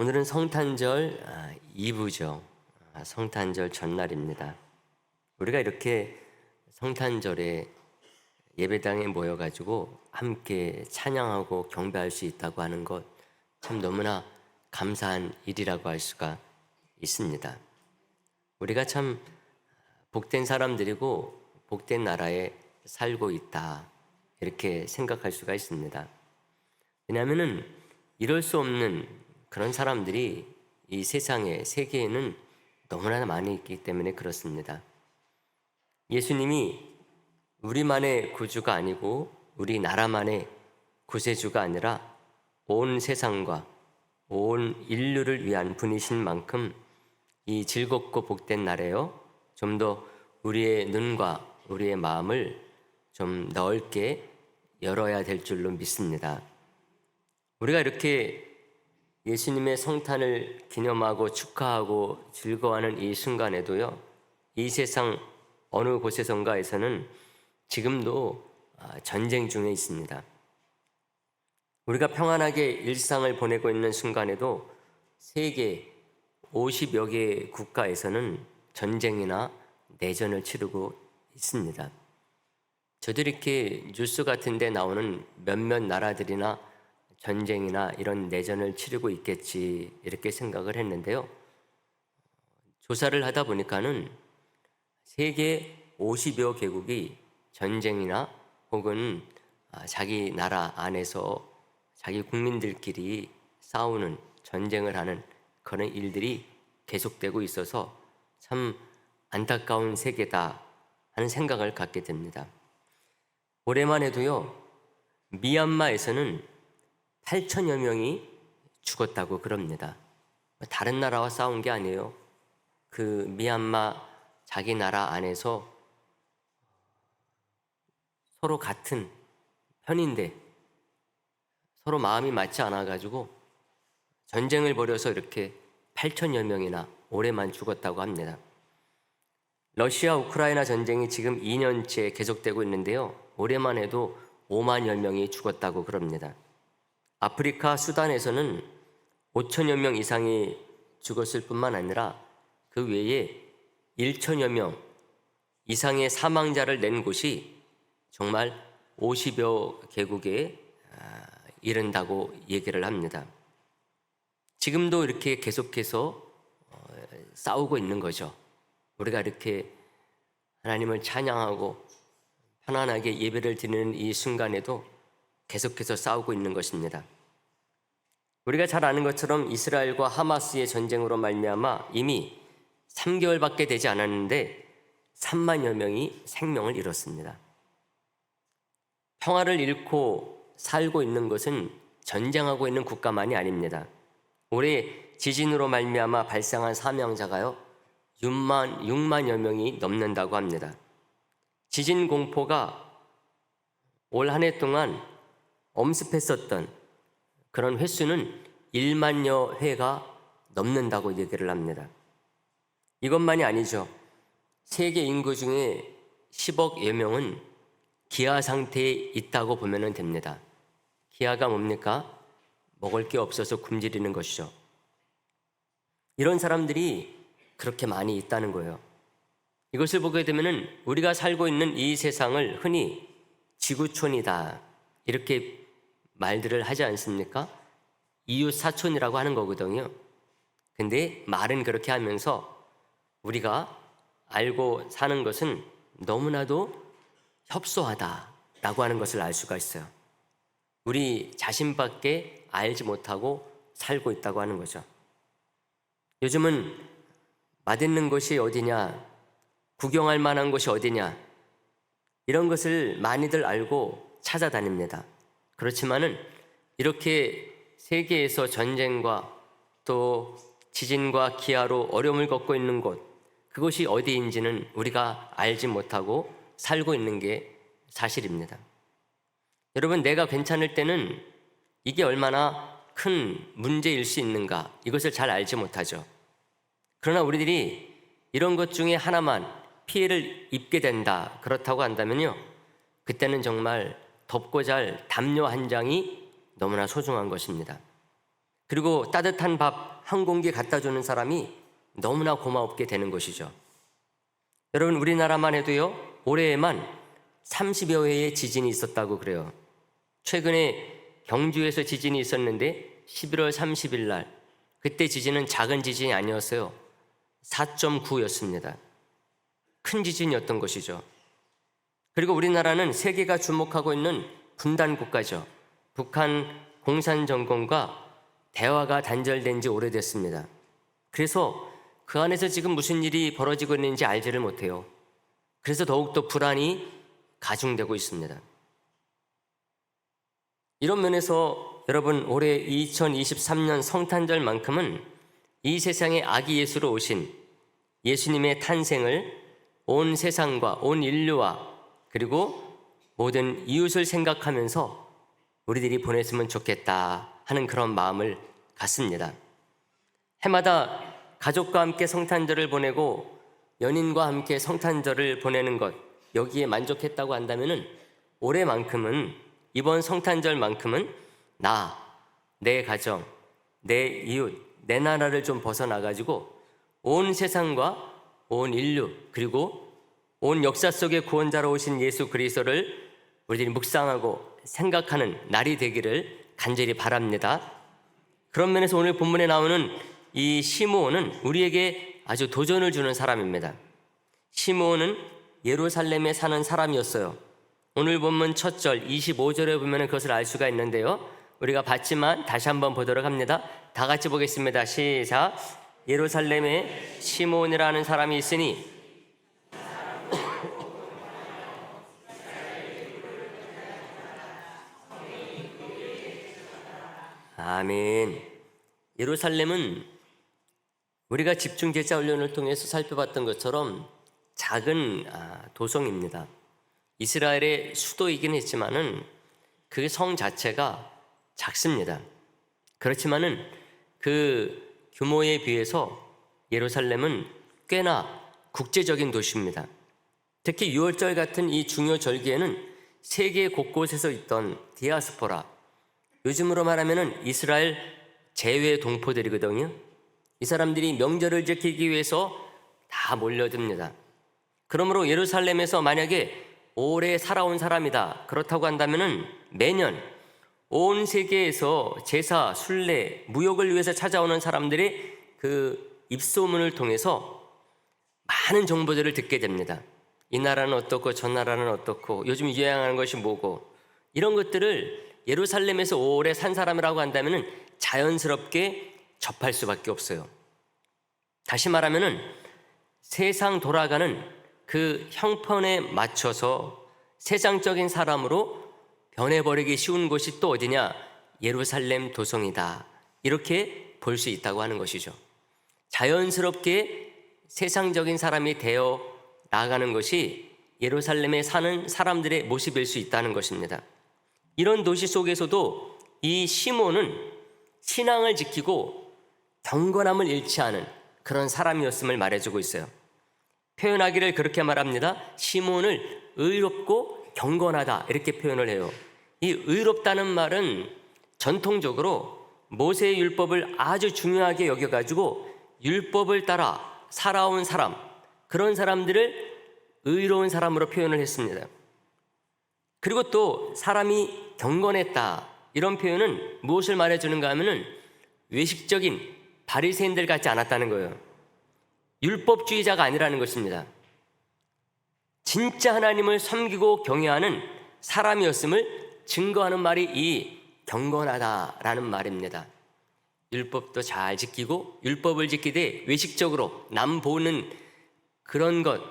오늘은 성탄절 2부죠. 성탄절 전날입니다. 우리가 이렇게 성탄절에 예배당에 모여가지고 함께 찬양하고 경배할 수 있다고 하는 것 참 너무나 감사한 일이라고 할 수가 있습니다. 우리가 참 복된 사람들이고 복된 나라에 살고 있다 이렇게 생각할 수가 있습니다. 왜냐하면 이럴 수 없는 그런 사람들이 이 세상에 세계에는 너무나 많이 있기 때문에 그렇습니다. 예수님이 우리만의 구주가 아니고 우리 나라만의 구세주가 아니라 온 세상과 온 인류를 위한 분이신 만큼 이 즐겁고 복된 날에요 좀 더 우리의 눈과 우리의 마음을 좀 넓게 열어야 될 줄로 믿습니다. 우리가 이렇게 예수님의 성탄을 기념하고 축하하고 즐거워하는 이 순간에도요, 이 세상 어느 곳에선가에서는 지금도 전쟁 중에 있습니다. 우리가 평안하게 일상을 보내고 있는 순간에도 세계 50여 개 국가에서는 전쟁이나 내전을 치르고 있습니다. 저도 이렇게 뉴스 같은 데 나오는 몇몇 나라들이나 전쟁이나 이런 내전을 치르고 있겠지 이렇게 생각을 했는데요. 조사를 하다 보니까는 세계 50여 개국이 전쟁이나 혹은 자기 나라 안에서 자기 국민들끼리 싸우는 전쟁을 하는 그런 일들이 계속되고 있어서 참 안타까운 세계다 하는 생각을 갖게 됩니다. 올해만 해도요, 미얀마에서는 8천여 명이 죽었다고 그럽니다. 다른 나라와 싸운 게 아니에요. 그 미얀마 자기 나라 안에서 서로 같은 편인데 서로 마음이 맞지 않아가지고 전쟁을 벌여서 이렇게 8천여 명이나 올해만 죽었다고 합니다. 러시아 우크라이나 전쟁이 지금 2년째 계속되고 있는데요. 올해만 해도 5만여 명이 죽었다고 그럽니다. 아프리카 수단에서는 5천여 명 이상이 죽었을 뿐만 아니라 그 외에 1천여 명 이상의 사망자를 낸 곳이 정말 50여 개국에 이른다고 얘기를 합니다. 지금도 이렇게 계속해서 싸우고 있는 거죠. 우리가 이렇게 하나님을 찬양하고 편안하게 예배를 드리는 이 순간에도 계속해서 싸우고 있는 것입니다. 우리가 잘 아는 것처럼 이스라엘과 하마스의 전쟁으로 말미암아 이미 3개월밖에 되지 않았는데 3만여 명이 생명을 잃었습니다. 평화를 잃고 살고 있는 것은 전쟁하고 있는 국가만이 아닙니다. 올해 지진으로 말미암아 발생한 사망자가요 6만여 명이 넘는다고 합니다. 지진 공포가 올 한 해 동안 엄습했었던 그런 횟수는 1만여 회가 넘는다고 얘기를 합니다. 이것만이 아니죠. 세계 인구 중에 10억여 명은 기아 상태에 있다고 보면 됩니다. 기아가 뭡니까? 먹을 게 없어서 굶주리는 것이죠. 이런 사람들이 그렇게 많이 있다는 거예요. 이것을 보게 되면 우리가 살고 있는 이 세상을 흔히 지구촌이다 이렇게 말들을 하지 않습니까? 이웃사촌이라고 하는 거거든요. 근데 말은 그렇게 하면서 우리가 알고 사는 것은 너무나도 협소하다라고 하는 것을 알 수가 있어요. 우리 자신밖에 알지 못하고 살고 있다고 하는 거죠. 요즘은 맛있는 곳이 어디냐, 구경할 만한 곳이 어디냐 이런 것을 많이들 알고 찾아다닙니다. 그렇지만은 이렇게 세계에서 전쟁과 또 지진과 기아로 어려움을 겪고 있는 곳, 그것이 어디인지는 우리가 알지 못하고 살고 있는 게 사실입니다. 여러분, 내가 괜찮을 때는 이게 얼마나 큰 문제일 수 있는가 이것을 잘 알지 못하죠. 그러나 우리들이 이런 것 중에 하나만 피해를 입게 된다 그렇다고 한다면요, 그때는 정말 덮고 잘 담요 한 장이 너무나 소중한 것입니다. 그리고 따뜻한 밥 한 공기 갖다 주는 사람이 너무나 고맙게 되는 것이죠. 여러분, 우리나라만 해도요, 올해에만 30여 회의 지진이 있었다고 그래요. 최근에 경주에서 지진이 있었는데 11월 30일 날 그때 지진은 작은 지진이 아니었어요. 4.9였습니다. 큰 지진이었던 것이죠. 그리고 우리나라는 세계가 주목하고 있는 분단 국가죠. 북한 공산정권과 대화가 단절된 지 오래됐습니다. 그래서 그 안에서 지금 무슨 일이 벌어지고 있는지 알지를 못해요. 그래서 더욱더 불안이 가중되고 있습니다. 이런 면에서 여러분, 올해 2023년 성탄절만큼은 이 세상에 아기 예수로 오신 예수님의 탄생을 온 세상과 온 인류와 그리고 모든 이웃을 생각하면서 우리들이 보냈으면 좋겠다 하는 그런 마음을 갖습니다. 해마다 가족과 함께 성탄절을 보내고 연인과 함께 성탄절을 보내는 것, 여기에 만족했다고 한다면 올해만큼은, 이번 성탄절만큼은 나, 내 가정, 내 이웃, 내 나라를 좀 벗어나가지고 온 세상과 온 인류 그리고 온 역사 속의 구원자로 오신 예수 그리스도를 우리들이 묵상하고 생각하는 날이 되기를 간절히 바랍니다. 그런 면에서 오늘 본문에 나오는 이 시므온은 우리에게 아주 도전을 주는 사람입니다. 시므온은 예루살렘에 사는 사람이었어요. 오늘 본문 첫 절 25절에 보면 그것을 알 수가 있는데요, 우리가 봤지만 다시 한번 보도록 합니다. 다 같이 보겠습니다. 시작. 예루살렘에 시므온이라는 사람이 있으니 아멘. 예루살렘은 우리가 집중제자 훈련을 통해서 살펴봤던 것처럼 작은 도성입니다. 이스라엘의 수도이긴 했지만은 그 성 자체가 작습니다. 그렇지만은 그 규모에 비해서 예루살렘은 꽤나 국제적인 도시입니다. 특히 6월절 같은 이 중요 절기에는 세계 곳곳에서 있던 디아스포라, 요즘으로 말하면 이스라엘 재외 동포들이거든요. 이 사람들이 명절을 지키기 위해서 다 몰려듭니다. 그러므로 예루살렘에서 만약에 오래 살아온 사람이다 그렇다고 한다면 매년 온 세계에서 제사, 순례, 무역을 위해서 찾아오는 사람들의 그 입소문을 통해서 많은 정보들을 듣게 됩니다. 이 나라는 어떻고 저 나라는 어떻고 요즘 유행하는 것이 뭐고, 이런 것들을 예루살렘에서 오래 산 사람이라고 한다면 자연스럽게 접할 수밖에 없어요. 다시 말하면 세상 돌아가는 그 형편에 맞춰서 세상적인 사람으로 변해버리기 쉬운 곳이 또 어디냐? 예루살렘 도성이다. 이렇게 볼 수 있다고 하는 것이죠. 자연스럽게 세상적인 사람이 되어 나아가는 것이 예루살렘에 사는 사람들의 모습일 수 있다는 것입니다. 이런 도시 속에서도 이 시몬은 신앙을 지키고 경건함을 잃지 않은 그런 사람이었음을 말해주고 있어요. 표현하기를 그렇게 말합니다. 시몬을 의롭고 경건하다 이렇게 표현을 해요. 이 의롭다는 말은 전통적으로 모세의 율법을 아주 중요하게 여겨가지고 율법을 따라 살아온 사람, 그런 사람들을 의로운 사람으로 표현을 했습니다. 그리고 또 사람이 경건했다, 이런 표현은 무엇을 말해주는가 하면은 외식적인 바리새인들 같지 않았다는 거예요. 율법주의자가 아니라는 것입니다. 진짜 하나님을 섬기고 경외하는 사람이었음을 증거하는 말이 이 경건하다라는 말입니다. 율법도 잘 지키고 율법을 지키되 외식적으로 남 보는 그런 것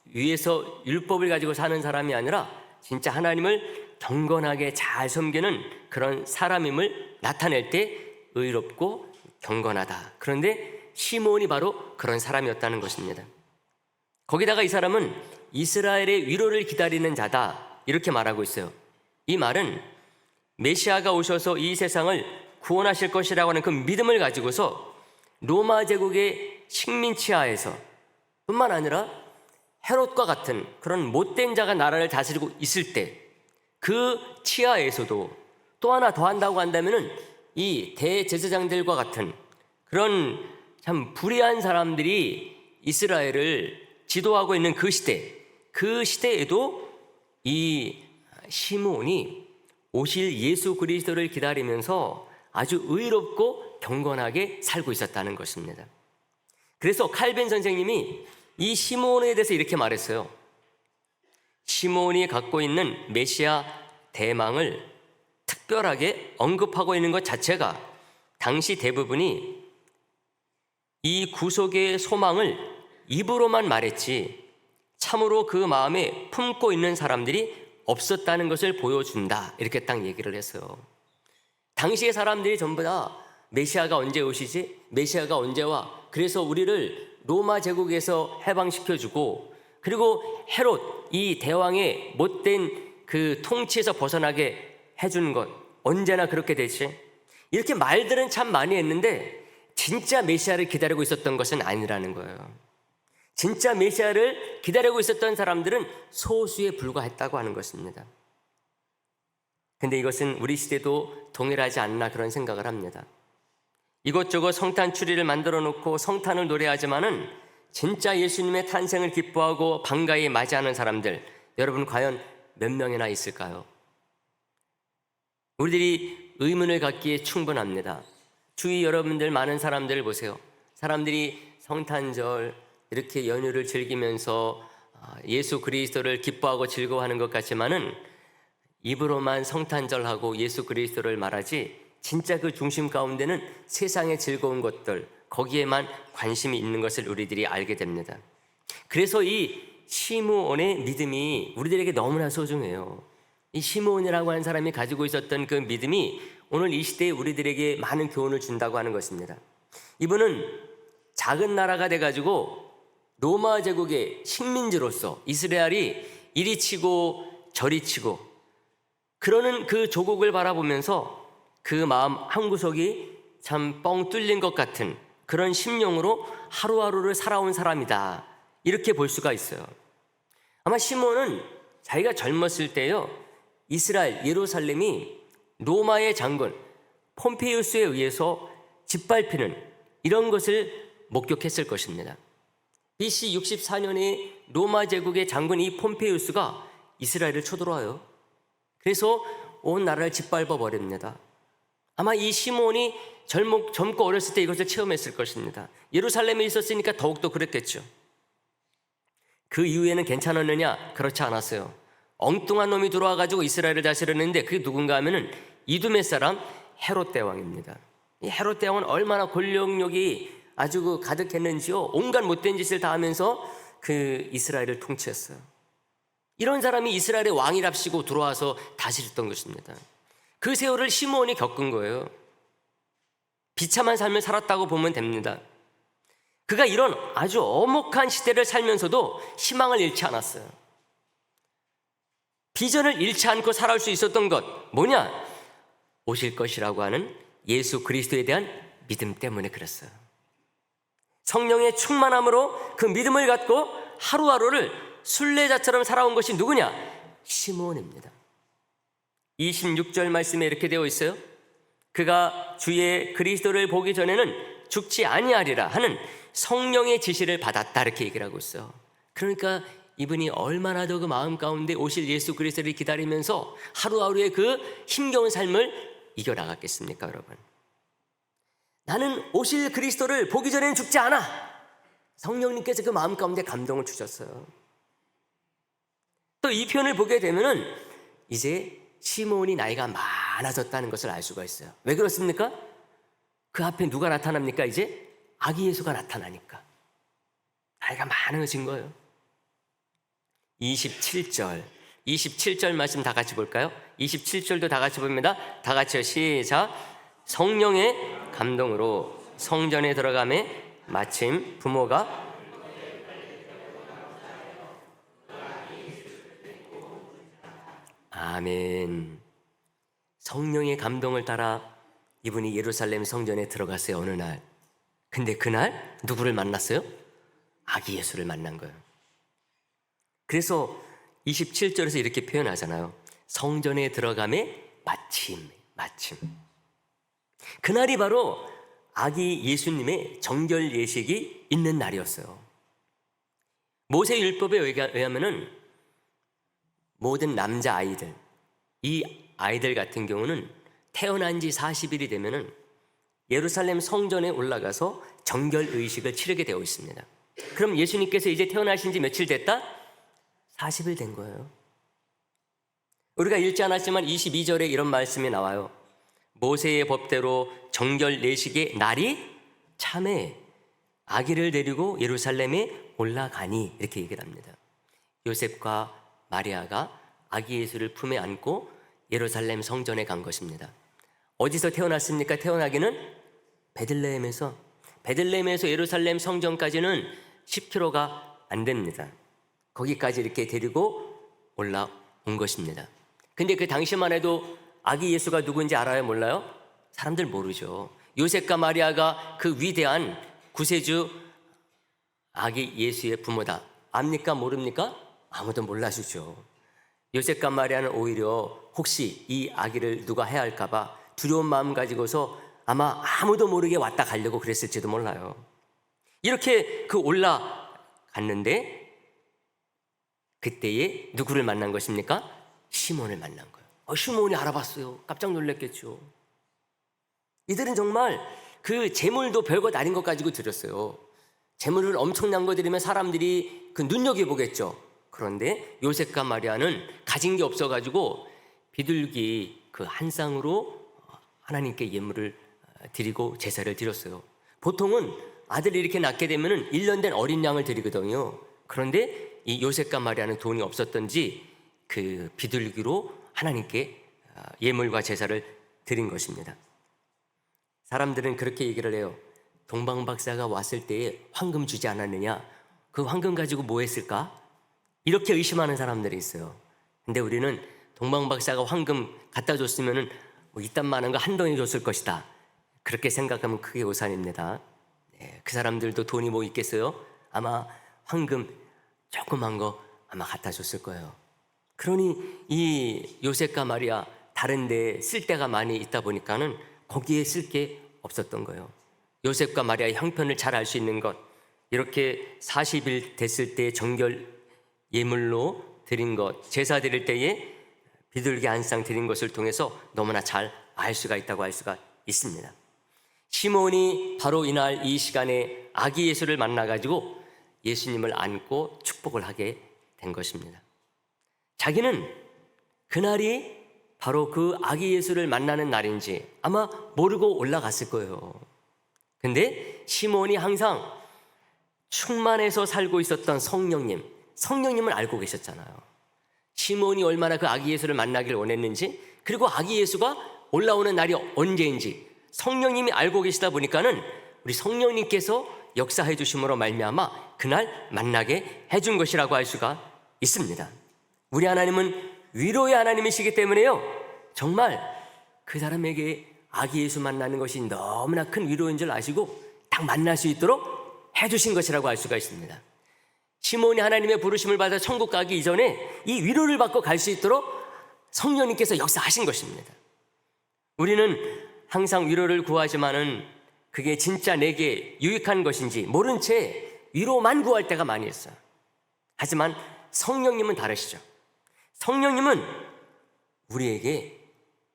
위에서 율법을 가지고 사는 사람이 아니라 진짜 하나님을 경건하게 잘 섬기는 그런 사람임을 나타낼 때 의롭고 경건하다. 그런데 시몬이 바로 그런 사람이었다는 것입니다. 거기다가 이 사람은 이스라엘의 위로를 기다리는 자다 이렇게 말하고 있어요. 이 말은 메시아가 오셔서 이 세상을 구원하실 것이라고 하는 그 믿음을 가지고서 로마 제국의 식민 치하에서 뿐만 아니라 헤롯과 같은 그런 못된 자가 나라를 다스리고 있을 때 그 치하에서도 또 하나 더 한다고 한다면 이 대제사장들과 같은 그런 참 불의한 사람들이 이스라엘을 지도하고 있는 그 시대에도 이 시므온이 오실 예수 그리스도를 기다리면서 아주 의롭고 경건하게 살고 있었다는 것입니다. 그래서 칼빈 선생님이 이 시므온에 대해서 이렇게 말했어요. 시므온이 갖고 있는 메시아 대망을 특별하게 언급하고 있는 것 자체가 당시 대부분이 이 구속의 소망을 입으로만 말했지 참으로 그 마음에 품고 있는 사람들이 없었다는 것을 보여준다, 이렇게 딱 얘기를 했어요. 당시의 사람들이 전부 다 메시아가 언제 오시지? 메시아가 언제 와? 그래서 우리를 로마 제국에서 해방시켜주고, 그리고 헤롯 이 대왕의 못된 그 통치에서 벗어나게 해주는 것, 언제나 그렇게 되지? 이렇게 말들은 참 많이 했는데 진짜 메시아를 기다리고 있었던 것은 아니라는 거예요. 진짜 메시아를 기다리고 있었던 사람들은 소수에 불과했다고 하는 것입니다. 근데 이것은 우리 시대도 동일하지 않나 그런 생각을 합니다. 이것저것 성탄 추리를 만들어 놓고 성탄을 노래하지만은 진짜 예수님의 탄생을 기뻐하고 반가이 맞이하는 사람들, 여러분 과연 몇 명이나 있을까요? 우리들이 의문을 갖기에 충분합니다. 주위 여러분들 많은 사람들을 보세요. 사람들이 성탄절 이렇게 연휴를 즐기면서 예수 그리스도를 기뻐하고 즐거워하는 것 같지만은 입으로만 성탄절하고 예수 그리스도를 말하지 진짜 그 중심 가운데는 세상의 즐거운 것들, 거기에만 관심이 있는 것을 우리들이 알게 됩니다. 그래서 이 시므온의 믿음이 우리들에게 너무나 소중해요. 이 시므온이라고 하는 사람이 가지고 있었던 그 믿음이 오늘 이 시대에 우리들에게 많은 교훈을 준다고 하는 것입니다. 이분은 작은 나라가 돼가지고 로마 제국의 식민지로서 이스라엘이 이리 치고 저리 치고 그러는 그 조국을 바라보면서 그 마음 한구석이 참 뻥 뚫린 것 같은 그런 심령으로 하루하루를 살아온 사람이다, 이렇게 볼 수가 있어요. 아마 시몬은 자기가 젊었을 때요, 이스라엘 예루살렘이 로마의 장군 폼페이우스에 의해서 짓밟히는 이런 것을 목격했을 것입니다. BC 64년에 로마 제국의 장군 이 폼페이우스가 이스라엘을 쳐들어와요. 그래서 온 나라를 짓밟아 버립니다. 아마 이 시몬이 젊고 어렸을 때 이것을 체험했을 것입니다. 예루살렘에 있었으니까 더욱더 그랬겠죠. 그 이후에는 괜찮았느냐? 그렇지 않았어요. 엉뚱한 놈이 들어와가지고 이스라엘을 다스렸는데 그게 누군가 하면은 이두메 사람 헤롯 대왕입니다. 이 헤롯 대왕은 얼마나 권력욕이 아주 가득했는지요. 온갖 못된 짓을 다 하면서 그 이스라엘을 통치했어요. 이런 사람이 이스라엘의 왕이랍시고 들어와서 다스렸던 것입니다. 그 세월을 시므온이 겪은 거예요. 비참한 삶을 살았다고 보면 됩니다. 그가 이런 아주 엄혹한 시대를 살면서도 희망을 잃지 않았어요. 비전을 잃지 않고 살아올 수 있었던 것 뭐냐? 오실 것이라고 하는 예수 그리스도에 대한 믿음 때문에 그랬어요. 성령의 충만함으로 그 믿음을 갖고 하루하루를 순례자처럼 살아온 것이 누구냐? 시므온입니다. 26절 말씀에 이렇게 되어 있어요. 그가 주의 그리스도를 보기 전에는 죽지 아니하리라 하는 성령의 지시를 받았다, 이렇게 얘기를 하고 있어요. 그러니까 이분이 얼마나 더 그 마음 가운데 오실 예수 그리스도를 기다리면서 하루하루의 그 힘겨운 삶을 이겨나갔겠습니까, 여러분? 나는 오실 그리스도를 보기 전에는 죽지 않아. 성령님께서 그 마음 가운데 감동을 주셨어요. 또 이 표현을 보게 되면은 이제 시므온이 나이가 많아졌다는 것을 알 수가 있어요. 왜 그렇습니까? 그 앞에 누가 나타납니까? 이제 아기 예수가 나타나니까 나이가 많아진 거예요. 27절 말씀 다 같이 볼까요? 27절도 다 같이 봅니다. 다 같이요. 시작. 성령의 감동으로 성전에 들어가매 마침 부모가 아멘. 성령의 감동을 따라 이분이 예루살렘 성전에 들어갔어요, 어느 날. 근데 그날 누구를 만났어요? 아기 예수를 만난 거예요. 그래서 27절에서 이렇게 표현하잖아요. 성전에 들어가매 마침. 그날이 바로 아기 예수님의 정결 예식이 있는 날이었어요. 모세 율법에 의하면은 모든 남자 아이들, 이 아이들 같은 경우는 태어난 지 40일이 되면은 예루살렘 성전에 올라가서 정결 의식을 치르게 되어 있습니다. 그럼 예수님께서 이제 태어나신 지 며칠 됐다? 40일 된 거예요. 우리가 읽지 않았지만 22절에 이런 말씀이 나와요. 모세의 법대로 정결 예식의 날이 참에 아기를 데리고 예루살렘에 올라가니, 이렇게 얘기를 합니다. 요셉과 마리아가 아기 예수를 품에 안고 예루살렘 성전에 간 것입니다. 어디서 태어났습니까? 태어나기는 베들레헴에서 예루살렘 성전까지는 10km가 안 됩니다. 거기까지 이렇게 데리고 올라온 것입니다. 근데 그 당시만 해도 아기 예수가 누군지 알아요? 몰라요? 사람들 모르죠. 요셉과 마리아가 그 위대한 구세주 아기 예수의 부모다. 압니까? 모릅니까? 아무도 몰라주죠. 요셉과 마리아는 오히려 혹시 이 아기를 누가 해야 할까 봐 두려운 마음 가지고서 아마 아무도 모르게 왔다 가려고 그랬을지도 몰라요. 이렇게 올라갔는데 그때에 누구를 만난 것입니까? 시몬을 만난 거예요. 시몬이 알아봤어요. 깜짝 놀랐겠죠. 이들은 정말 그 재물도 별것 아닌 것 가지고 드렸어요. 재물을 엄청난 거 드리면 사람들이 그 눈여겨보겠죠. 그런데 요셉과 마리아는 가진 게 없어가지고 비둘기 그 한 쌍으로 하나님께 예물을 드리고 제사를 드렸어요. 보통은 아들이 이렇게 낳게 되면 1년 된 어린 양을 드리거든요. 그런데 이 요셉과 마리아는 돈이 없었던지 그 비둘기로 하나님께 예물과 제사를 드린 것입니다. 사람들은 그렇게 얘기를 해요. 동방박사가 왔을 때에 황금 주지 않았느냐? 그 황금 가지고 뭐 했을까? 이렇게 의심하는 사람들이 있어요. 근데 우리는 동방박사가 황금 갖다 줬으면 뭐 이딴 많은 거 한 덩이 줬을 것이다. 그렇게 생각하면 크게 오산입니다. 그 사람들도 돈이 뭐 있겠어요? 아마 황금 조그만 거 아마 갖다 줬을 거예요. 그러니 이 요셉과 마리아 다른 데 쓸 데가 많이 있다 보니까는 거기에 쓸 게 없었던 거예요. 요셉과 마리아의 형편을 잘 알 수 있는 것, 이렇게 40일 됐을 때 정결 예물로 드린 것, 제사 드릴 때에 비둘기 한 쌍 드린 것을 통해서 너무나 잘 알 수가 있다고 할 수가 있습니다. 시몬이 바로 이날 이 시간에 아기 예수를 만나가지고 예수님을 안고 축복을 하게 된 것입니다. 자기는 그날이 바로 그 아기 예수를 만나는 날인지 아마 모르고 올라갔을 거예요. 근데 시몬이 항상 충만해서 살고 있었던 성령님을 알고 계셨잖아요. 시몬이 얼마나 그 아기 예수를 만나길 원했는지, 그리고 아기 예수가 올라오는 날이 언제인지 성령님이 알고 계시다 보니까는 우리 성령님께서 역사해 주심으로 말미암아 그날 만나게 해준 것이라고 할 수가 있습니다. 우리 하나님은 위로의 하나님이시기 때문에요, 정말 그 사람에게 아기 예수 만나는 것이 너무나 큰 위로인 줄 아시고 딱 만날 수 있도록 해주신 것이라고 할 수가 있습니다. 시몬이 하나님의 부르심을 받아 천국 가기 이전에 이 위로를 받고 갈 수 있도록 성령님께서 역사하신 것입니다. 우리는 항상 위로를 구하지만은 그게 진짜 내게 유익한 것인지 모른 채 위로만 구할 때가 많이 있어요. 하지만 성령님은 다르시죠. 성령님은 우리에게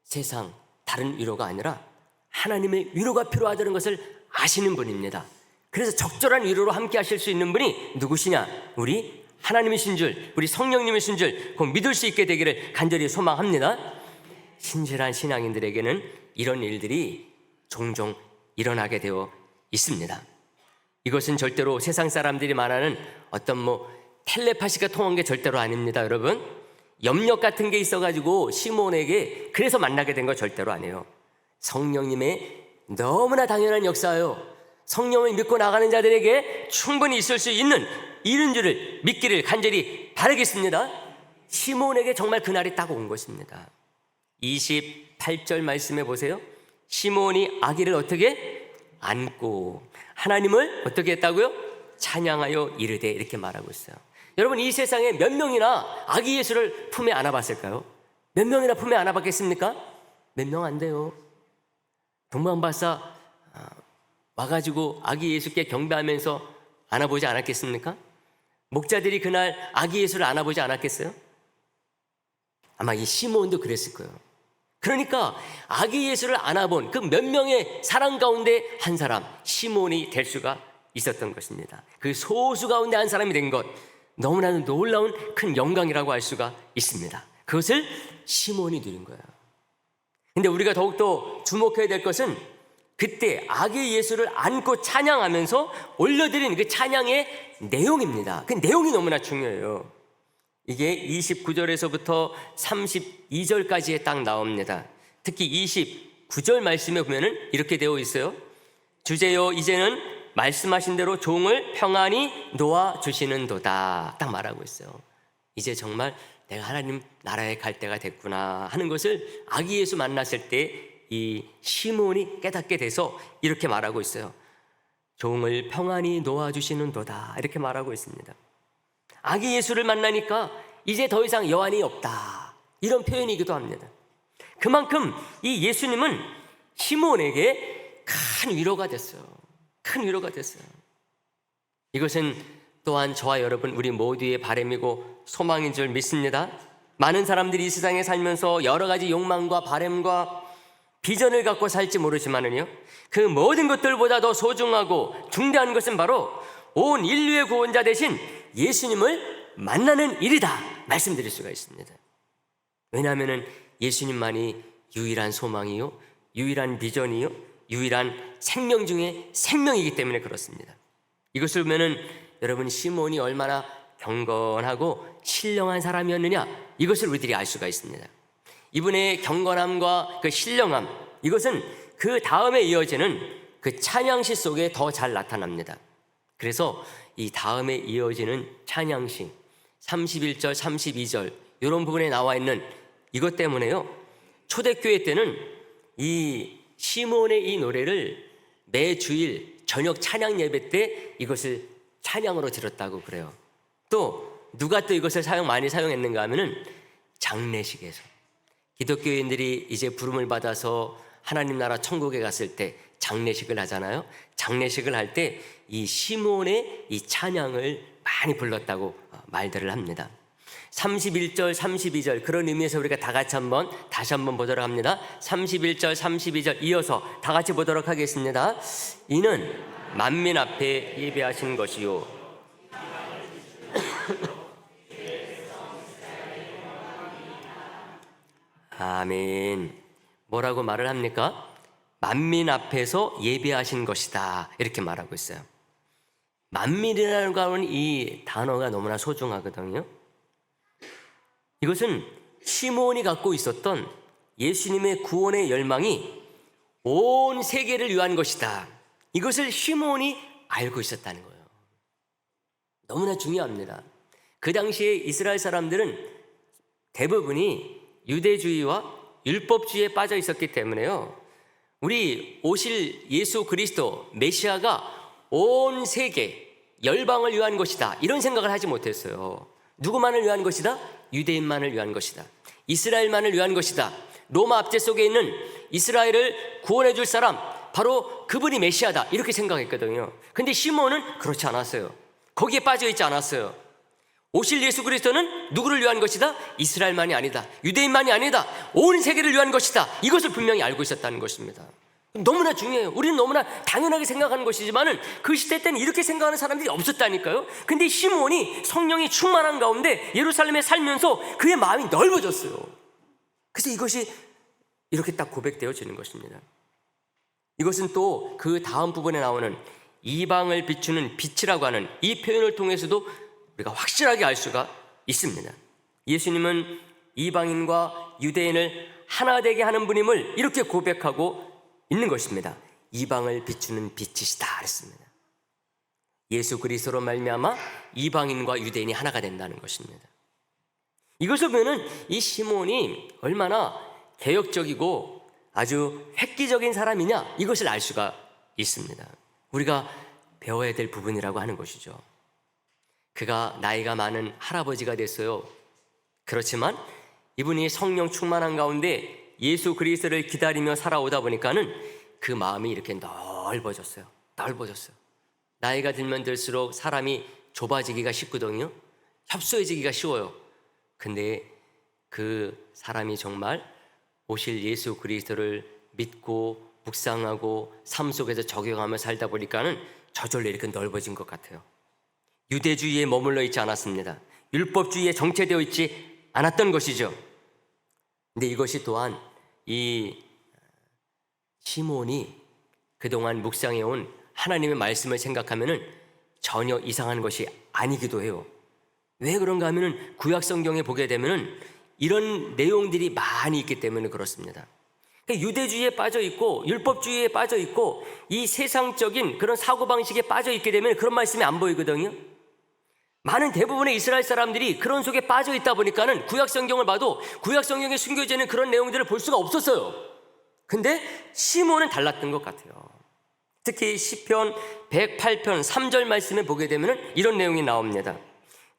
세상 다른 위로가 아니라 하나님의 위로가 필요하다는 것을 아시는 분입니다. 그래서 적절한 위로로 함께 하실 수 있는 분이 누구시냐? 우리 하나님이신 줄, 우리 성령님이신 줄 꼭 믿을 수 있게 되기를 간절히 소망합니다. 신실한 신앙인들에게는 이런 일들이 종종 일어나게 되어 있습니다. 이것은 절대로 세상 사람들이 말하는 어떤 텔레파시가 통한 게 절대로 아닙니다. 여러분, 염력 같은 게 있어가지고 시몬에게 그래서 만나게 된 거 절대로 아니에요. 성령님의 너무나 당연한 역사예요. 성령을 믿고 나가는 자들에게 충분히 있을 수 있는 이런 줄을 믿기를 간절히 바라겠습니다. 시몬에게 정말 그날이 딱 온 것입니다. 28절 말씀해 보세요. 시몬이 아기를 어떻게 안고 하나님을 어떻게 했다고요? 찬양하여 이르되, 이렇게 말하고 있어요. 여러분, 이 세상에 몇 명이나 아기 예수를 품에 안아봤을까요? 몇 명이나 품에 안아봤겠습니까? 몇 명 안 돼요. 동방박사 와가지고 아기 예수께 경배하면서 안아보지 않았겠습니까? 목자들이 그날 아기 예수를 안아보지 않았겠어요? 아마 이 시몬도 그랬을 거예요. 그러니까 아기 예수를 안아본 그 몇 명의 사람 가운데 한 사람, 시몬이 될 수가 있었던 것입니다. 그 소수 가운데 한 사람이 된 것, 너무나도 놀라운 큰 영광이라고 할 수가 있습니다. 그것을 시몬이 누린 거예요. 근데 우리가 더욱더 주목해야 될 것은 그때 아기 예수를 안고 찬양하면서 올려드린 그 찬양의 내용입니다. 그 내용이 너무나 중요해요. 이게 29절에서부터 32절까지에 딱 나옵니다. 특히 29절 말씀에 보면은 이렇게 되어 있어요. 주제여 이제는 말씀하신 대로 종을 평안히 놓아주시는도다. 딱 말하고 있어요. 이제 정말 내가 하나님 나라에 갈 때가 됐구나 하는 것을 아기 예수 만났을 때 이 시몬이 깨닫게 돼서 이렇게 말하고 있어요. 종을 평안히 놓아주시는도다. 이렇게 말하고 있습니다. 아기 예수를 만나니까 이제 더 이상 여한이 없다. 이런 표현이기도 합니다. 그만큼 이 예수님은 시몬에게 큰 위로가 됐어요. 큰 위로가 됐어요. 이것은 또한 저와 여러분 우리 모두의 바람이고 소망인 줄 믿습니다. 많은 사람들이 이 세상에 살면서 여러 가지 욕망과 바람과 비전을 갖고 살지 모르지만은요, 그 모든 것들보다 더 소중하고 중대한 것은 바로 온 인류의 구원자 되신 예수님을 만나는 일이다 말씀드릴 수가 있습니다. 왜냐하면 예수님만이 유일한 소망이요, 유일한 비전이요, 유일한 생명 중에 생명이기 때문에 그렇습니다. 이것을 보면은 여러분 시몬이 얼마나 경건하고 신령한 사람이었느냐, 이것을 우리들이 알 수가 있습니다. 이분의 경건함과 그 신령함, 이것은 그 다음에 이어지는 그 찬양시 속에 더 잘 나타납니다. 그래서 이 다음에 이어지는 찬양시 31절, 32절 이런 부분에 나와 있는 이것 때문에요, 초대교회 때는 이 시몬의 이 노래를 매 주일 저녁 찬양 예배 때 이것을 찬양으로 드렸다고 그래요. 또 누가 또 이것을 많이 사용했는가 하면은 장례식에서 기독교인들이 이제 부름을 받아서 하나님 나라 천국에 갔을 때 장례식을 하잖아요. 장례식을 할 때 이 시몬의 이 찬양을 많이 불렀다고 말들을 합니다. 31절, 32절 그런 의미에서 우리가 다 같이 다시 한번 보도록 합니다. 31절, 32절 이어서 다 같이 보도록 하겠습니다. 이는 만민 앞에 예배하신 것이요. 아멘. 뭐라고 말을 합니까? 만민 앞에서 예배하신 것이다 이렇게 말하고 있어요. 만민이라는 하는 이 단어가 너무나 소중하거든요. 이것은 시몬이 갖고 있었던 예수님의 구원의 열망이 온 세계를 위한 것이다. 이것을 시몬이 알고 있었다는 거예요. 너무나 중요합니다. 그 당시에 이스라엘 사람들은 대부분이 유대주의와 율법주의에 빠져 있었기 때문에요, 우리 오실 예수 그리스도 메시아가 온 세계 열방을 위한 것이다 이런 생각을 하지 못했어요. 누구만을 위한 것이다? 유대인만을 위한 것이다. 이스라엘만을 위한 것이다. 로마 압제 속에 있는 이스라엘을 구원해 줄 사람 바로 그분이 메시아다 이렇게 생각했거든요. 근데 시몬은 그렇지 않았어요. 거기에 빠져 있지 않았어요. 오실 예수 그리스도는 누구를 위한 것이다? 이스라엘만이 아니다. 유대인만이 아니다. 온 세계를 위한 것이다. 이것을 분명히 알고 있었다는 것입니다. 너무나 중요해요. 우리는 너무나 당연하게 생각하는 것이지만은 그 시대 때는 이렇게 생각하는 사람들이 없었다니까요. 근데 시몬이 성령이 충만한 가운데 예루살렘에 살면서 그의 마음이 넓어졌어요. 그래서 이것이 이렇게 딱 고백되어지는 것입니다. 이것은 또 그 다음 부분에 나오는 이방을 비추는 빛이라고 하는 이 표현을 통해서도 우리가 확실하게 알 수가 있습니다. 예수님은 이방인과 유대인을 하나 되게 하는 분임을 이렇게 고백하고 있는 것입니다. 이방을 비추는 빛이시다 그랬습니다. 예수 그리스도로 말미암아 이방인과 유대인이 하나가 된다는 것입니다. 이것을 보면 이 시몬이 얼마나 개혁적이고 아주 획기적인 사람이냐 이것을 알 수가 있습니다. 우리가 배워야 될 부분이라고 하는 것이죠. 그가 나이가 많은 할아버지가 됐어요. 그렇지만 이분이 성령 충만한 가운데 예수 그리스도를 기다리며 살아오다 보니까는 그 마음이 이렇게 넓어졌어요. 나이가 들면 들수록 사람이 좁아지기가 쉽거든요. 협소해지기가 쉬워요. 근데 그 사람이 정말 오실 예수 그리스도를 믿고 묵상하고 삶 속에서 적용하며 살다 보니까는 저절로 이렇게 넓어진 것 같아요. 유대주의에 머물러 있지 않았습니다. 율법주의에 정체되어 있지 않았던 것이죠. 근데 이것이 또한 이 시몬이 그동안 묵상해온 하나님의 말씀을 생각하면은 전혀 이상한 것이 아니기도 해요. 왜 그런가 하면은 구약 성경에 보게 되면은 이런 내용들이 많이 있기 때문에 그렇습니다. 유대주의에 빠져 있고 율법주의에 빠져 있고 이 세상적인 그런 사고방식에 빠져 있게 되면 그런 말씀이 안 보이거든요. 많은 대부분의 이스라엘 사람들이 그런 속에 빠져 있다 보니까는 구약 성경을 봐도 구약 성경에 숨겨져 있는 그런 내용들을 볼 수가 없었어요. 근데 시몬은 달랐던 것 같아요. 특히 시편 108편 3절 말씀에 보게 되면 이런 내용이 나옵니다.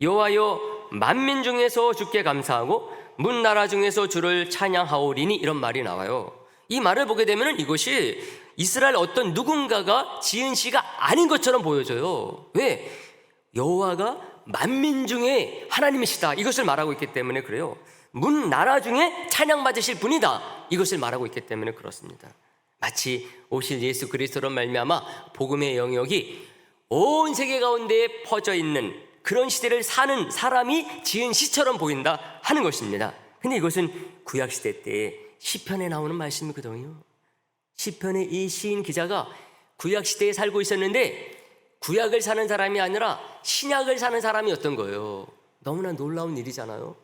여호와여 만민 중에서 주께 감사하고 문 나라 중에서 주를 찬양하오리니, 이런 말이 나와요. 이 말을 보게 되면 이것이 이스라엘 어떤 누군가가 지은 시가 아닌 것처럼 보여져요. 왜? 여호와가 만민 중에 하나님이시다, 이것을 말하고 있기 때문에 그래요. 문 나라 중에 찬양받으실 분이다, 이것을 말하고 있기 때문에 그렇습니다. 마치 오실 예수 그리스도로 말미암아 복음의 영역이 온 세계 가운데에 퍼져 있는 그런 시대를 사는 사람이 지은 시처럼 보인다 하는 것입니다. 근데 이것은 구약시대 때 시편에 나오는 말씀이거든요. 시편의 이 시인 기자가 구약시대에 살고 있었는데 구약을 사는 사람이 아니라 신약을 사는 사람이었던 거예요. 너무나 놀라운 일이잖아요.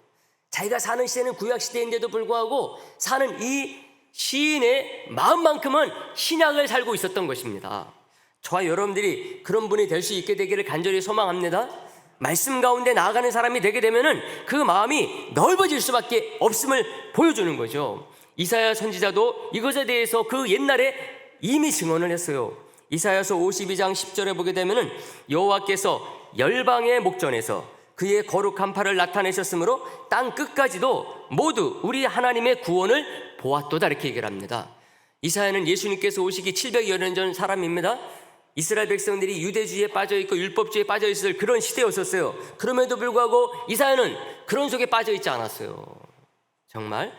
자기가 사는 시대는 구약시대인데도 불구하고 사는 이 시인의 마음만큼은 신약을 살고 있었던 것입니다. 저와 여러분들이 그런 분이 될 수 있게 되기를 간절히 소망합니다. 말씀 가운데 나아가는 사람이 되게 되면은 그 마음이 넓어질 수밖에 없음을 보여주는 거죠. 이사야 선지자도 이것에 대해서 그 옛날에 이미 증언을 했어요. 이사야서 52장 10절에 보게 되면은 여호와께서 열방의 목전에서 그의 거룩한 팔을 나타내셨으므로 땅 끝까지도 모두 우리 하나님의 구원을 보았도다, 이렇게 얘기를 합니다. 이사야는 예수님께서 오시기 700여 년 전 사람입니다. 이스라엘 백성들이 유대주의에 빠져있고 율법주의에 빠져있을 그런 시대였었어요. 그럼에도 불구하고 이사야는 그런 속에 빠져있지 않았어요. 정말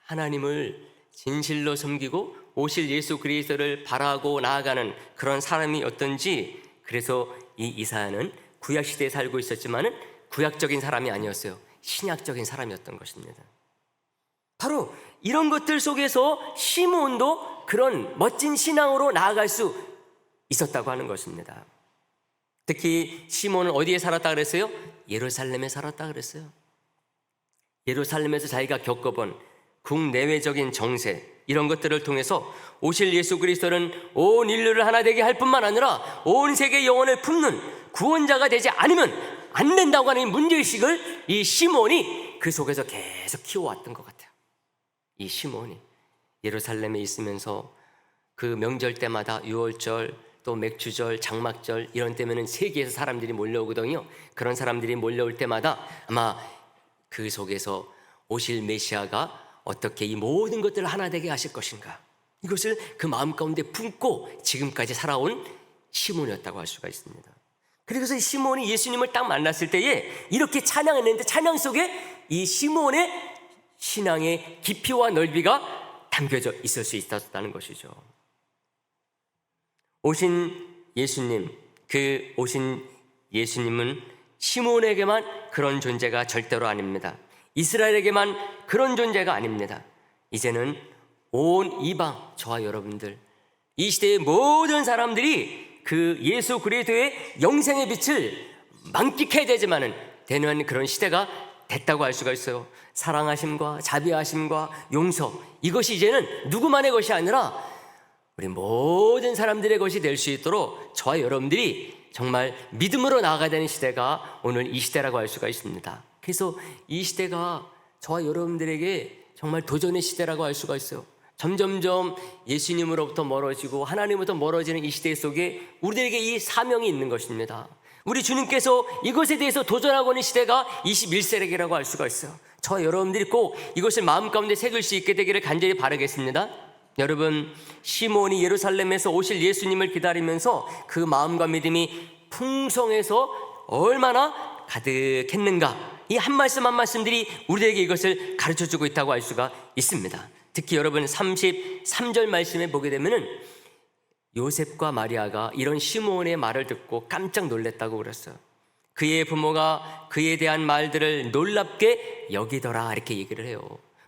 하나님을 진실로 섬기고 오실 예수 그리스도를 바라고 나아가는 그런 사람이었던지, 그래서 이 이사야는 구약시대에 살고 있었지만은 구약적인 사람이 아니었어요. 신약적인 사람이었던 것입니다. 바로 이런 것들 속에서 시몬도 그런 멋진 신앙으로 나아갈 수 있었다고 하는 것입니다. 특히 시몬은 어디에 살았다 그랬어요? 예루살렘에 살았다 그랬어요. 예루살렘에서 자기가 겪어본 국내외적인 정세, 이런 것들을 통해서 오실 예수 그리스도는 온 인류를 하나 되게 할 뿐만 아니라 온 세계 영혼을 품는 구원자가 되지 않으면 안 된다고 하는 문제의식을 이 시몬이 그 속에서 계속 키워왔던 것 같아요. 이 시몬이 예루살렘에 있으면서 그 명절 때마다 유월절, 또 맥주절, 장막절 이런 때면은 세계에서 사람들이 몰려오거든요. 그런 사람들이 몰려올 때마다 아마 그 속에서 오실 메시아가 어떻게 이 모든 것들을 하나 되게 하실 것인가, 이것을 그 마음 가운데 품고 지금까지 살아온 시몬이었다고 할 수가 있습니다. 그래서 시몬이 예수님을 딱 만났을 때에 이렇게 찬양했는데 찬양 속에 이 시몬의 신앙의 깊이와 넓이가 담겨져 있을 수 있었다는 것이죠. 오신 예수님, 그 오신 예수님은 시몬에게만 그런 존재가 절대로 아닙니다. 이스라엘에게만 그런 존재가 아닙니다. 이제는 온 이방, 저와 여러분들, 이 시대의 모든 사람들이 그 예수 그리스도의 영생의 빛을 만끽해야 되는 그런 시대가 됐다고 할 수가 있어요. 사랑하심과 자비하심과 용서, 이것이 이제는 누구만의 것이 아니라 우리 모든 사람들의 것이 될 수 있도록 저와 여러분들이 정말 믿음으로 나아가야 되는 시대가 오늘 이 시대라고 할 수가 있습니다. 그래서 이 시대가 저와 여러분들에게 정말 도전의 시대라고 할 수가 있어요. 점점점 예수님으로부터 멀어지고 하나님으로부터 멀어지는 이 시대 속에 우리들에게 이 사명이 있는 것입니다. 우리 주님께서 이것에 대해서 도전하고 있는 시대가 21세기라고 할 수가 있어요. 저와 여러분들이 꼭 이것을 마음 가운데 새길 수 있게 되기를 간절히 바라겠습니다. 여러분, 시몬이 예루살렘에서 오실 예수님을 기다리면서 그 마음과 믿음이 풍성해서 얼마나 가득했는가, 이 한 말씀 한 말씀들이 우리에게 이것을 가르쳐주고 있다고 할 수가 있습니다. 특히 여러분 33절 말씀에 보게 되면은 요셉과 마리아가 이런 시몬의 말을 듣고 깜짝 놀랐다고 그랬어요. 그의 부모가 그에 대한 말들을 놀랍게 여기더라, 이렇게 얘기를 해요.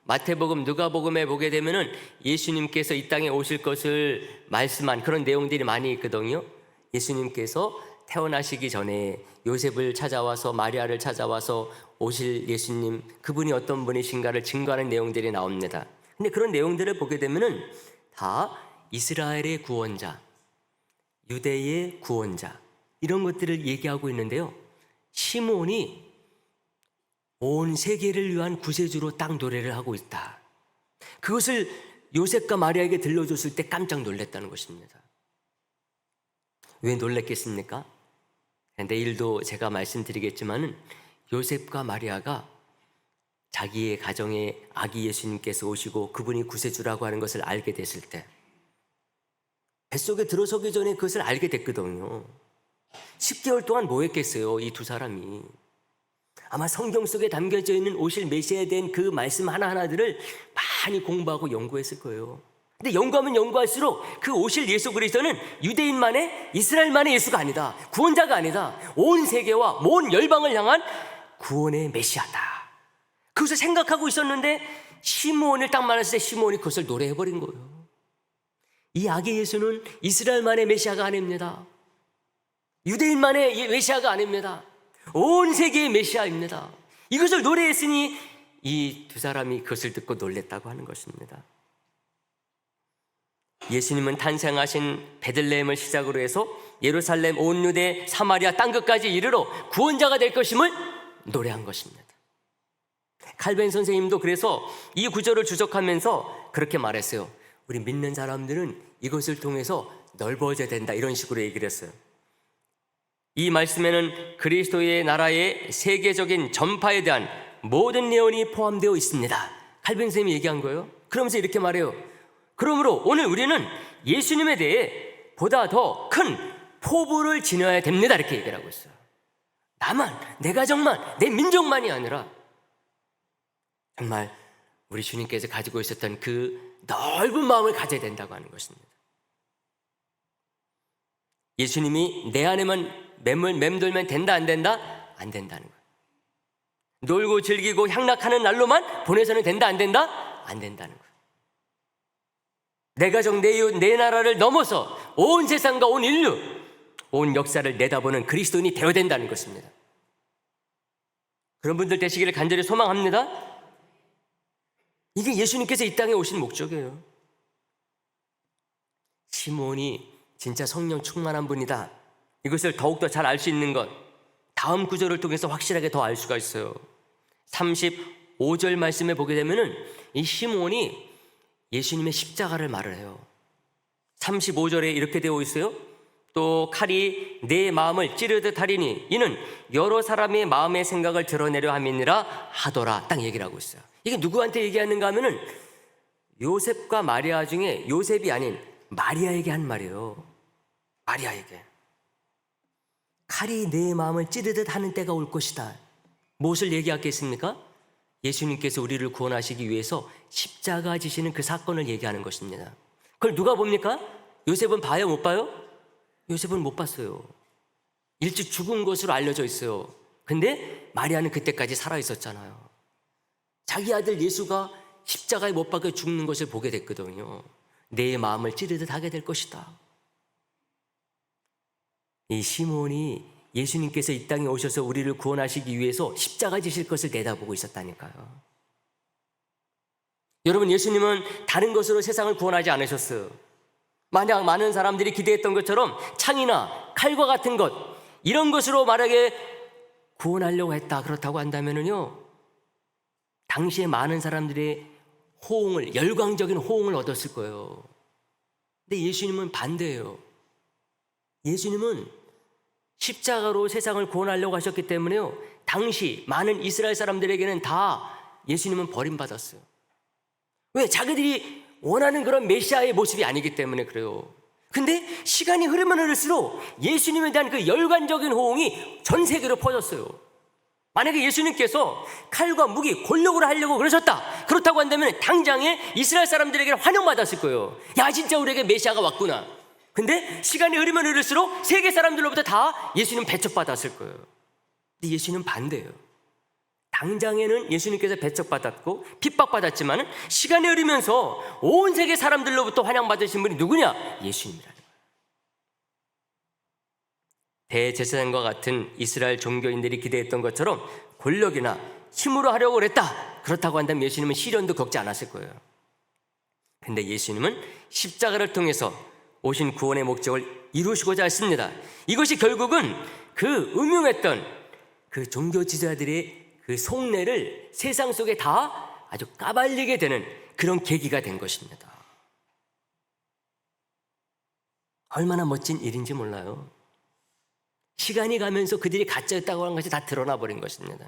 마태복음, 누가복음에 보게 되면은 예수님께서 이 땅에 오실 것을 말씀한 그런 내용들이 많이 있거든요. 예수님께서 태어나시기 전에 요셉을 찾아와서, 마리아를 찾아와서 오실 예수님, 그분이 어떤 분이신가를 증거하는 내용들이 나옵니다. 근데 그런 내용들을 보게 되면은 다 이스라엘의 구원자, 유대의 구원자, 이런 것들을 얘기하고 있는데요. 시몬이 온 세계를 위한 구세주로 딱 노래를 하고 있다. 그것을 요셉과 마리아에게 들려줬을 때 깜짝 놀랐다는 것입니다. 왜 놀랐겠습니까? 내일도 제가 말씀드리겠지만은 요셉과 마리아가 자기의 가정에 아기 예수님께서 오시고 그분이 구세주라고 하는 것을 알게 됐을 때, 뱃속에 들어서기 전에 그것을 알게 됐거든요. 10개월 동안 뭐 했겠어요, 이 두 사람이. 아마 성경 속에 담겨져 있는 오실 메시아에 대한 그 말씀 하나하나들을 많이 공부하고 연구했을 거예요. 근데 연구하면 연구할수록 그 오실 예수 그리스도는 유대인만의, 이스라엘만의 예수가 아니다, 구원자가 아니다, 온 세계와 온 열방을 향한 구원의 메시아다, 그것을 생각하고 있었는데 시몬을 딱 만났을 때 시몬이 그것을 노래해버린 거예요. 이 아기 예수는 이스라엘만의 메시아가 아닙니다. 유대인만의 메시아가 아닙니다. 온 세계의 메시아입니다. 이것을 노래했으니 이 두 사람이 그것을 듣고 놀랬다고 하는 것입니다. 예수님은 탄생하신 베들레헴을 시작으로 해서 예루살렘, 온 유대, 사마리아 땅끝까지 이르러 구원자가 될 것임을 노래한 것입니다. 칼빈 선생님도 그래서 이 구절을 주석하면서 그렇게 말했어요. 우리 믿는 사람들은 이것을 통해서 넓어져야 된다, 이런 식으로 얘기를 했어요. 이 말씀에는 그리스도의 나라의 세계적인 전파에 대한 모든 예언이 포함되어 있습니다. 칼빈 선생님이 얘기한 거예요. 그러면서 이렇게 말해요. 그러므로 오늘 우리는 예수님에 대해 보다 더 큰 포부를 지녀야 됩니다, 이렇게 얘기를 하고 있어요. 나만, 내 가정만, 내 민족만이 아니라 정말 우리 주님께서 가지고 있었던 그 넓은 마음을 가져야 된다고 하는 것입니다. 예수님이 내 안에만 맴돌면 된다, 안 된다? 안 된다는 거예요. 놀고 즐기고 향락하는 날로만 보내서는 된다, 안 된다? 안 된다는 거예요. 내 가정, 내 이웃, 내 나라를 넘어서 온 세상과 온 인류, 온 역사를 내다보는 그리스도인이 되어야 된다는 것입니다. 그런 분들 되시기를 간절히 소망합니다. 이게 예수님께서 이 땅에 오신 목적이에요. 시몬이 진짜 성령 충만한 분이다, 이것을 더욱더 잘 알 수 있는 것, 다음 구절을 통해서 확실하게 더 알 수가 있어요. 35절 말씀에 보게 되면은 이 시몬이 예수님의 십자가를 말을 해요. 35절에 이렇게 되어 있어요. 또 칼이 내 마음을 찌르듯 하리니 이는 여러 사람의 마음의 생각을 드러내려 함이니라 하더라, 딱 얘기를 하고 있어요. 이게 누구한테 얘기하는가 하면은 요셉과 마리아 중에 요셉이 아닌 마리아에게 한 말이에요. 마리아에게. 칼이 내 마음을 찌르듯 하는 때가 올 것이다. 무엇을 얘기하겠습니까? 예수님께서 우리를 구원하시기 위해서 십자가 지시는 그 사건을 얘기하는 것입니다. 그걸 누가 봅니까? 요셉은 봐요, 못 봐요? 요셉은 못 봤어요. 일찍 죽은 것으로 알려져 있어요. 근데 마리아는 그때까지 살아 있었잖아요. 자기 아들 예수가 십자가에 못 박혀 죽는 것을 보게 됐거든요. 내 마음을 찌르듯 하게 될 것이다. 이 시몬이 예수님께서 이 땅에 오셔서 우리를 구원하시기 위해서 십자가 지실 것을 내다보고 있었다니까요. 여러분, 예수님은 다른 것으로 세상을 구원하지 않으셨어요. 만약 많은 사람들이 기대했던 것처럼 창이나 칼과 같은 것, 이런 것으로 만약에 구원하려고 했다, 그렇다고 한다면요, 당시에 많은 사람들의 호응을, 열광적인 호응을 얻었을 거예요. 근데 예수님은 반대예요. 예수님은 십자가로 세상을 구원하려고 하셨기 때문에요, 당시 많은 이스라엘 사람들에게는 다 예수님은 버림받았어요. 왜? 자기들이 원하는 그런 메시아의 모습이 아니기 때문에 그래요. 근데 시간이 흐르면 흐를수록 예수님에 대한 그 열관적인 호응이 전 세계로 퍼졌어요. 만약에 예수님께서 칼과 무기, 권력으로 하려고 그러셨다, 그렇다고 한다면 당장에 이스라엘 사람들에게 환영받았을 거예요. 야, 진짜 우리에게 메시아가 왔구나. 근데 시간이 흐르면 흐를수록 세계 사람들로부터 다 예수님 배척받았을 거예요. 근데 예수님은 반대예요. 당장에는 예수님께서 배척받았고 핍박받았지만 시간이 흐르면서 온 세계 사람들로부터 환영받으신 분이 누구냐? 예수님이라는 거예요. 대제사장과 같은 이스라엘 종교인들이 기대했던 것처럼 권력이나 힘으로 하려고 그랬다, 그렇다고 한다면 예수님은 시련도 겪지 않았을 거예요. 근데 예수님은 십자가를 통해서 오신 구원의 목적을 이루시고자 했습니다. 이것이 결국은 그 음흉했던 그 종교 지도자들의 그 속내를 세상 속에 다 아주 까발리게 되는 그런 계기가 된 것입니다. 얼마나 멋진 일인지 몰라요. 시간이 가면서 그들이 가짜였다고 하는 것이 다 드러나 버린 것입니다.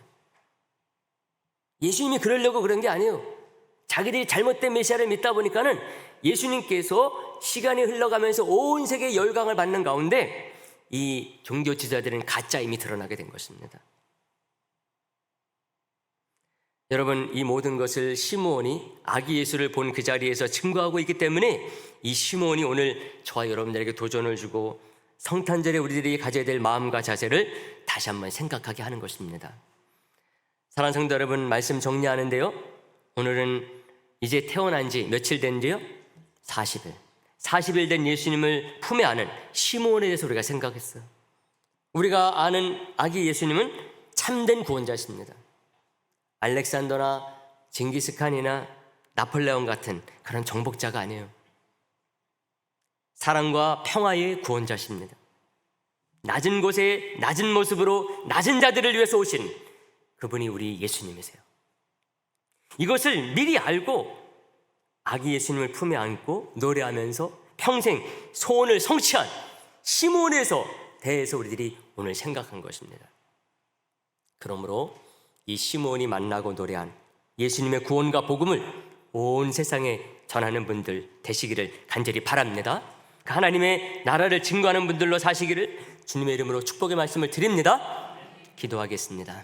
예수님이 그러려고 그런 게 아니에요. 자기들이 잘못된 메시아를 믿다 보니까는 예수님께서 시간이 흘러가면서 온 세계의 열광을 받는 가운데 이 종교 지도자들은 가짜임이 드러나게 된 것입니다. 여러분, 이 모든 것을 시므온이 아기 예수를 본 그 자리에서 증거하고 있기 때문에 이 시므온이 오늘 저와 여러분들에게 도전을 주고 성탄절에 우리들이 가져야 될 마음과 자세를 다시 한번 생각하게 하는 것입니다. 사랑하는 성도 여러분, 말씀 정리하는데요, 오늘은 이제 태어난 지 며칠 된지요? 40일 된 예수님을 품에 안은 시므온에 대해서 우리가 생각했어요. 우리가 아는 아기 예수님은 참된 구원자십니다. 알렉산더나 징기스칸이나 나폴레옹 같은 그런 정복자가 아니에요. 사랑과 평화의 구원자십니다. 낮은 곳에 낮은 모습으로 낮은 자들을 위해서 오신 그분이 우리 예수님이세요. 이것을 미리 알고 아기 예수님을 품에 안고 노래하면서 평생 소원을 성취한 시므온에서 대해서 우리들이 오늘 생각한 것입니다. 그러므로 이 시므온이 만나고 노래한 예수님의 구원과 복음을 온 세상에 전하는 분들 되시기를 간절히 바랍니다. 그 하나님의 나라를 증거하는 분들로 사시기를 주님의 이름으로 축복의 말씀을 드립니다. 기도하겠습니다.